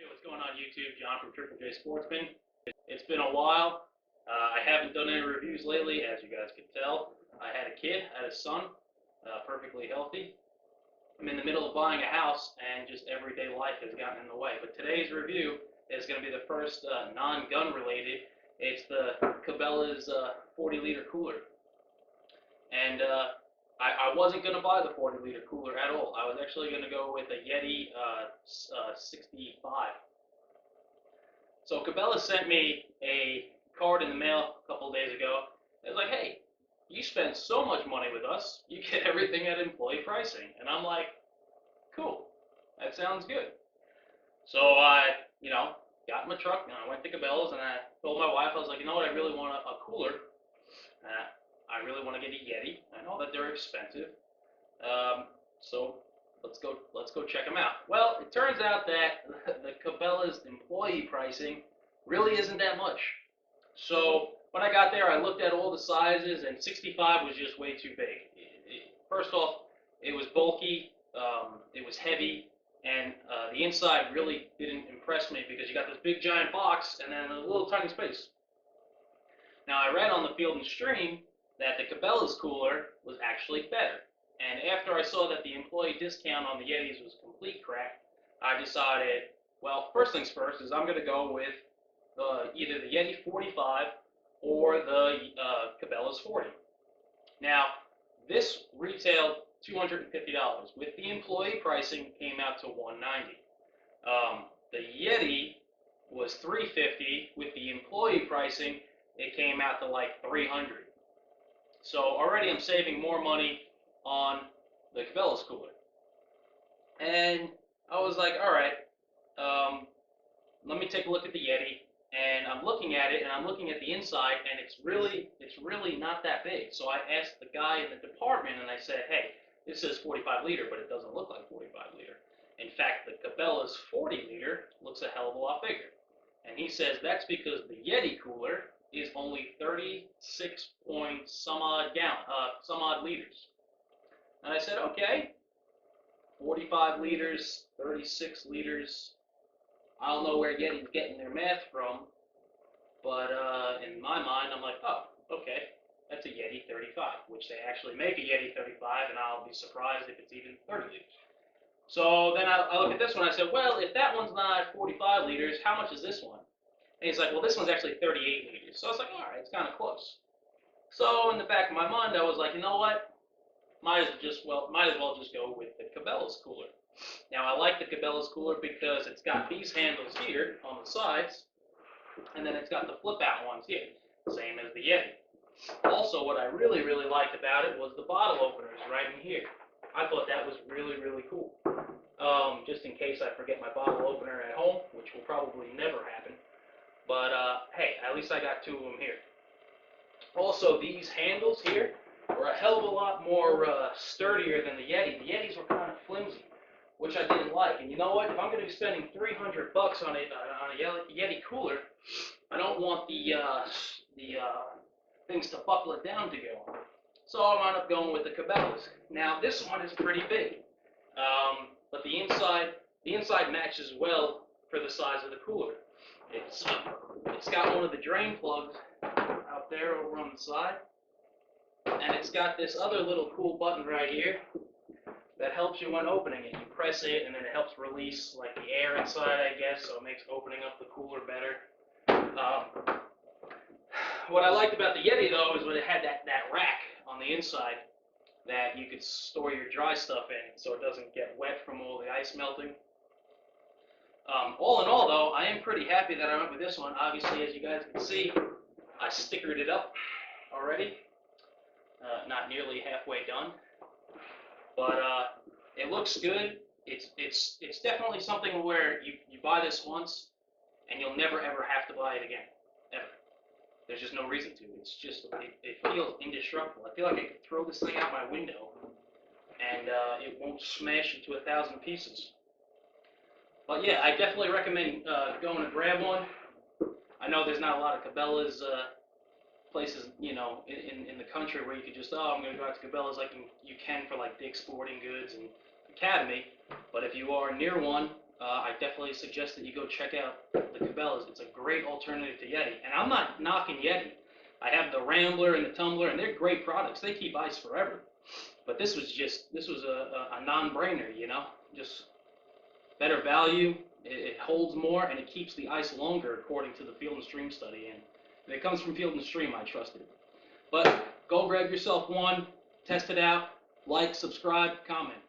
Hey, what's going on YouTube? John from Triple J Sportsman. It's been a while. I haven't done any reviews lately, as you guys can tell. I had a kid, I had a son, perfectly healthy. I'm in the middle of buying a house, and just everyday life has gotten in the way. But today's review is going to be the first non-gun related. It's the Cabelas 40-liter cooler. And I wasn't going to buy the 40-liter cooler at all. I was actually going to go with a Yeti 65. So Cabelas sent me a card in the mail a couple of days ago. It was like, hey, you spend so much money with us, you get everything at employee pricing. And I'm like, cool, that sounds good. So I, got in my truck and I went to Cabelas and I told my wife, I was like, you know what, I really want a cooler. I really want to get a Yeti. I know that they're expensive. So let's go check them out. Well, it turns out that the Cabelas employee pricing really isn't that much. So when I got there, I looked at all the sizes, and 65 was just way too big. First off, it was bulky, it was heavy, and the inside really didn't impress me because you got this big giant box and then a little tiny space. Now I read on the Field and Stream that the Cabelas cooler was actually better. And after I saw that the employee discount on the Yetis was complete crap, I decided, well, first things first is I'm going to go with either the Yeti 45 or the Cabelas 40. Now, this retailed $250. With the employee pricing, came out to $190. The Yeti was $350. With the employee pricing, it came out to like $300. So already I'm saving more money on the Cabelas cooler. And I was like, all right, let me take a look at the Yeti. And I'm looking at it, and I'm looking at the inside, and it's really not that big. So I asked the guy in the department, and I said, hey, this says 45 liter, but it doesn't look like 45 liter. In fact, the Cabelas 40 liter looks a hell of a lot bigger. And he says that's because the Yeti cooler is only 36 point some odd liters. And I said, okay, 45 liters, 36 liters. I don't know where Yeti's getting their math from, but in my mind, I'm like, oh, okay, that's a Yeti 35, which they actually make a Yeti 35, and I'll be surprised if it's even 30 liters. So then I look at this one, I said, well, if that one's not 45 liters, how much is this one? And he's like, well, this one's actually 38 liters. So I was like, all right, it's kind of close. So in the back of my mind, I was like, you know what? Might as well just go with the Cabelas cooler. Now I like the Cabelas cooler because it's got these handles here on the sides, and then it's got the flip out ones here, same as the Yeti. Also, what I really liked about it was the bottle openers right in here. I thought that was really cool. Just in case I forget my bottle opener at home, which will probably never happen. But hey, at least I got two of them here. Also, these handles here were a hell of a lot more sturdier than the Yeti. The Yetis were kind of flimsy, which I didn't like. And you know what? If I'm going to be spending $300 on a Yeti cooler, I don't want the things to buckle it down to go on. So I wound up going with the Cabelas. Now this one is pretty big, but the inside matches well for the size of the cooler. It's got one of the drain plugs out there over on the side, and it's got this other little cool button right here that helps you when opening it. You press it, and then it helps release like the air inside, I guess, so it makes opening up the cooler better. What I liked about the Yeti, though, is when it had that rack on the inside that you could store your dry stuff in so it doesn't get wet from all the ice melting. All in all, though, I am pretty happy that I went with this one. Obviously, as you guys can see, I stickered it up already. Not nearly halfway done, but it looks good. It's definitely something where you buy this once and you'll never ever have to buy it again, ever. There's just no reason to. It's just it feels indestructible. I feel like I could throw this thing out my window and it won't smash into 1,000 pieces. But yeah, I definitely recommend going to grab one. I know there's not a lot of Cabelas places, in the country where you could just, I'm going to go out to Cabelas like you can for like Dick's Sporting Goods and Academy. But if you are near one I definitely suggest that you go check out the Cabelas. It's a great alternative to Yeti. And I'm not knocking Yeti. I have the Rambler and the Tumbler, and they're great products. They keep ice forever. But this was a non-brainer, you know? Just better value. It holds more, and it keeps the ice longer, according to the Field and Stream study. And if it comes from Field and Stream, I trust it. But go grab yourself one, test it out, like, subscribe, comment.